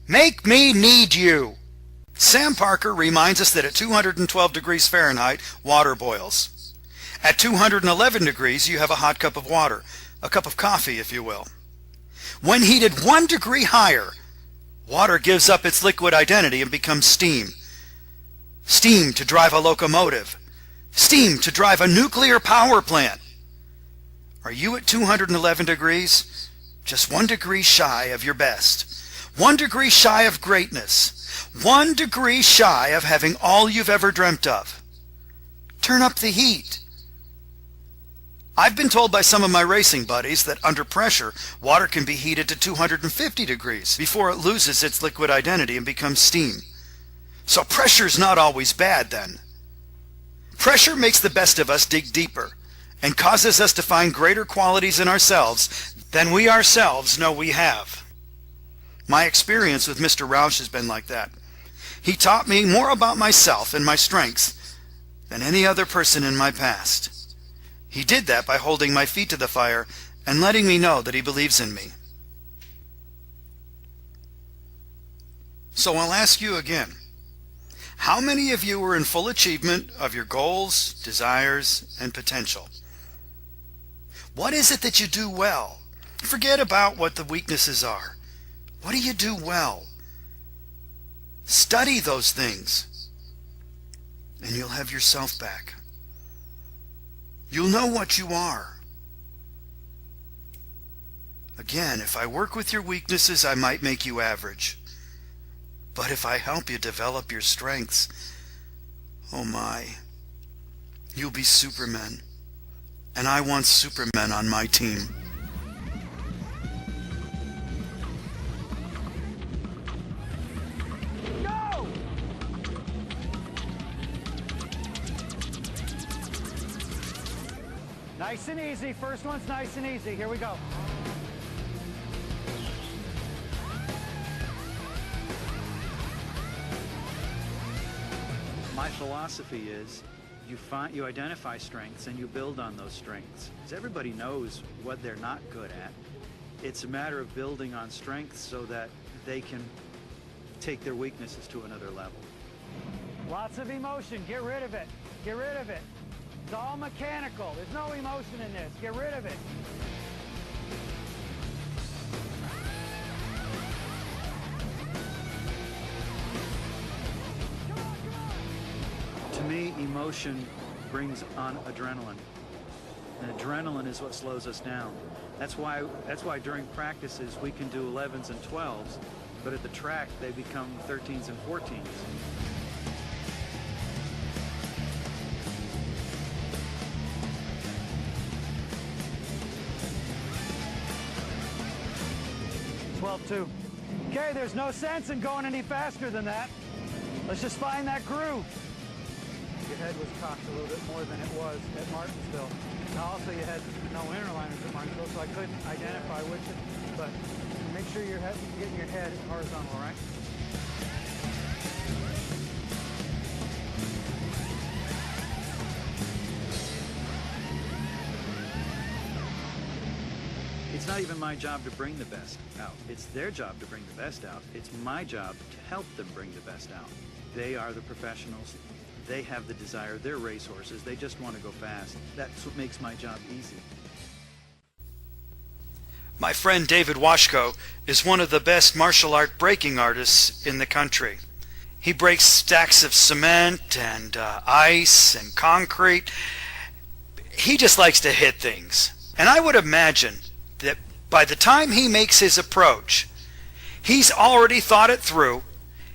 Make me need you. Sam Parker reminds us that at 212 degrees Fahrenheit, water boils. At 211 degrees, you have a hot cup of water, a cup of coffee, if you will. When heated 1 degree higher, water gives up its liquid identity and becomes steam. Steam to drive a locomotive. Steam to drive a nuclear power plant. Are you at 211 degrees? Just 1 degree shy of your best. 1 degree shy of greatness. 1 degree shy of having all you've ever dreamt of. Turn up the heat. I've been told by some of my racing buddies that under pressure, water can be heated to 250 degrees before it loses its liquid identity and becomes steam. So pressure's not always bad then. Pressure makes the best of us dig deeper and causes us to find greater qualities in ourselves than we ourselves know we have. My experience with Mr. Roush has been like that. He taught me more about myself and my strengths than any other person in my past. He did that by holding my feet to the fire and letting me know that he believes in me. So I'll ask you again. How many of you are in full achievement of your goals, desires, and potential? What is it that you do well? Forget about what the weaknesses are. What do you do well? Study those things, and you'll have yourself back. You'll know what you are. Again, if I work with your weaknesses, I might make you average. But if I help you develop your strengths, oh my, you'll be supermen. And I want supermen on my team. Go! Nice and easy. First one's nice and easy. Here we go. My philosophy is you identify strengths and you build on those strengths. Because everybody knows what they're not good at. It's a matter of building on strengths so that they can take their weaknesses to another level. Lots of emotion. Get rid of it. Get rid of it. It's all mechanical. There's no emotion in this. Get rid of it. To me, emotion brings on adrenaline. And adrenaline is what slows us down. That's why during practices we can do 11s and 12s, but at the track they become 13s and 14s. Two. Okay, there's no sense in going any faster than that. Let's just find that groove. Your head was cocked a little bit more than it was at Martinsville. Now also you had no interliners at Martinsville, so I couldn't identify which, but make sure you're getting your head horizontal, all right? It's not even my job to bring the best out. It's their job to bring the best out. It's my job to help them bring the best out. They are the professionals. They have the desire. They're racehorses. They just want to go fast. That's what makes my job easy. My friend David Washko is one of the best martial art breaking artists in the country. He breaks stacks of cement and ice and concrete. He just likes to hit things. And I would imagine that by the time he makes his approach, he's already thought it through.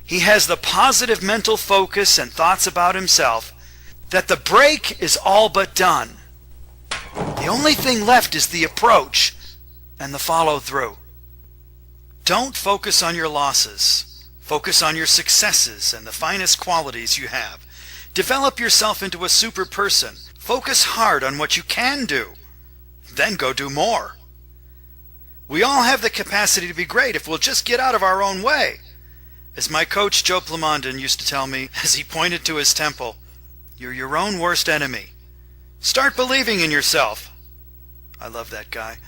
He has the positive mental focus and thoughts about himself that the break is all but done. The only thing left is the approach and the follow-through. Don't focus on your losses. Focus on your successes and the finest qualities you have. Develop yourself into a super person. Focus hard on what you can do. Then go do more. We all have the capacity to be great if we'll just get out of our own way. As my coach Joe Plamondon used to tell me as he pointed to his temple, you're your own worst enemy. Start believing in yourself. I love that guy.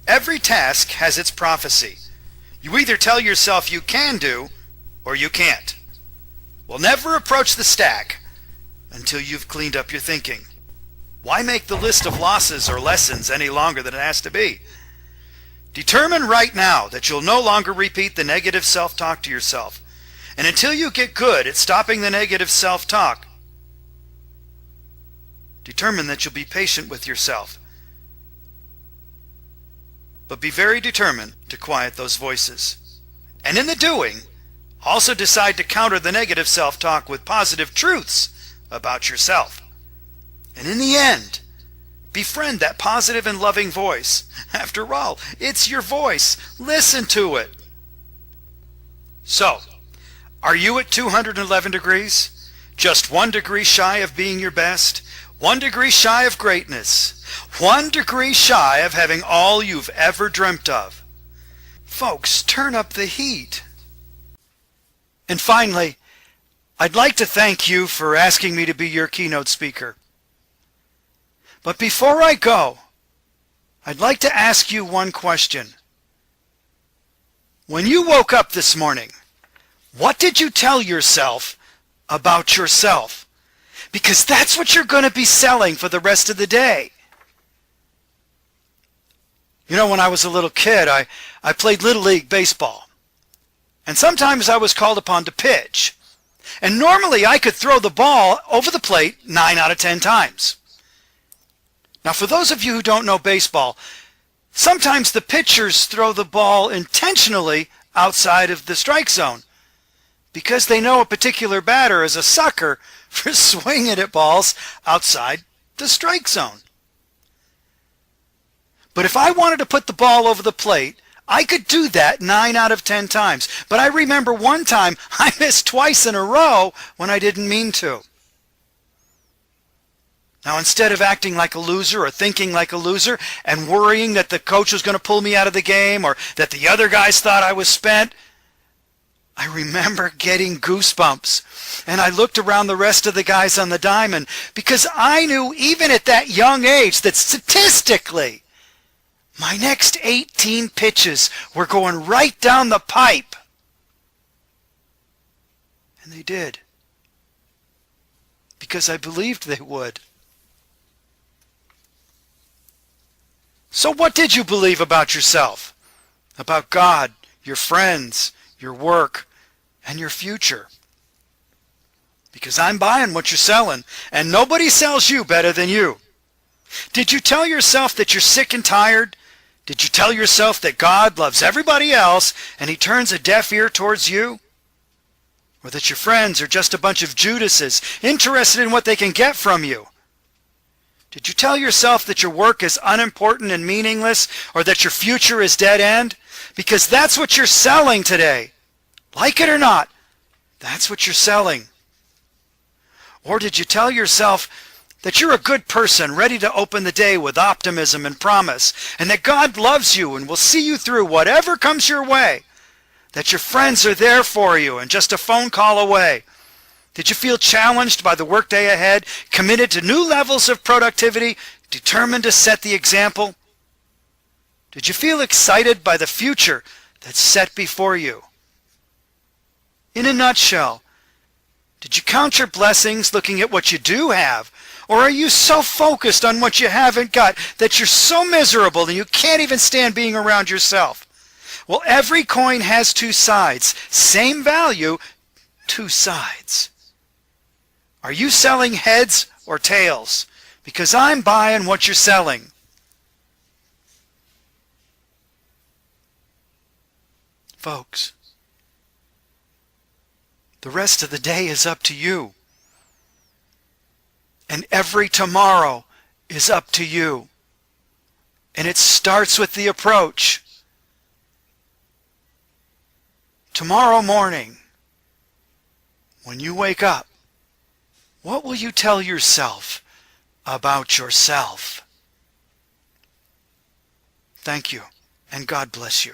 Every task has its prophecy. You either tell yourself you can do or you can't. Well, never approach the stack until you've cleaned up your thinking. Why make the list of losses or lessons any longer than it has to be? Determine right now that you'll no longer repeat the negative self-talk to yourself. And until you get good at stopping the negative self-talk, determine that you'll be patient with yourself. But be very determined to quiet those voices. And in the doing, also decide to counter the negative self-talk with positive truths about yourself. And in the end, befriend that positive and loving voice. After all, it's your voice. Listen to it. So, are you at 211 degrees? Just 1 degree shy of being your best? 1 degree shy of greatness? 1 degree shy of having all you've ever dreamt of? Folks, turn up the heat. And finally, I'd like to thank you for asking me to be your keynote speaker. But before I go, I'd like to ask you one question. When you woke up this morning, what did you tell yourself about yourself? Because that's what you're going to be selling for the rest of the day. You know, when I was a little kid, I played Little League baseball. And sometimes I was called upon to pitch. And normally I could throw the ball over the plate 9 out of 10 times. Now, for those of you who don't know baseball, sometimes the pitchers throw the ball intentionally outside of the strike zone because they know a particular batter is a sucker for swinging at balls outside the strike zone. But if I wanted to put the ball over the plate, I could do that 9 out of 10 times. But I remember one time I missed twice in a row when I didn't mean to. Now, instead of acting like a loser or thinking like a loser and worrying that the coach was going to pull me out of the game or that the other guys thought I was spent, I remember getting goosebumps. And I looked around the rest of the guys on the diamond because I knew even at that young age that statistically my next 18 pitches were going right down the pipe. And they did. Because I believed they would. So what did you believe about yourself? About God, your friends, your work, and your future? Because I'm buying what you're selling, and nobody sells you better than you. Did you tell yourself that you're sick and tired? Did you tell yourself that God loves everybody else and he turns a deaf ear towards you? Or that your friends are just a bunch of Judases interested in what they can get from you? Did you tell yourself that your work is unimportant and meaningless, or that your future is dead end? Because that's what you're selling today. Like it or not, that's what you're selling. Or did you tell yourself that you're a good person ready to open the day with optimism and promise, and that God loves you and will see you through whatever comes your way, that your friends are there for you and just a phone call away? Did you feel challenged by the workday ahead, committed to new levels of productivity, determined to set the example? Did you feel excited by the future that's set before you? In a nutshell, did you count your blessings looking at what you do have? Or are you so focused on what you haven't got that you're so miserable and you can't even stand being around yourself? Well, every coin has 2 sides. Same value, 2 sides. Are you selling heads or tails? Because I'm buying what you're selling. Folks, the rest of the day is up to you. And every tomorrow is up to you. And it starts with the approach. Tomorrow morning, when you wake up, what will you tell yourself about yourself? Thank you, and God bless you.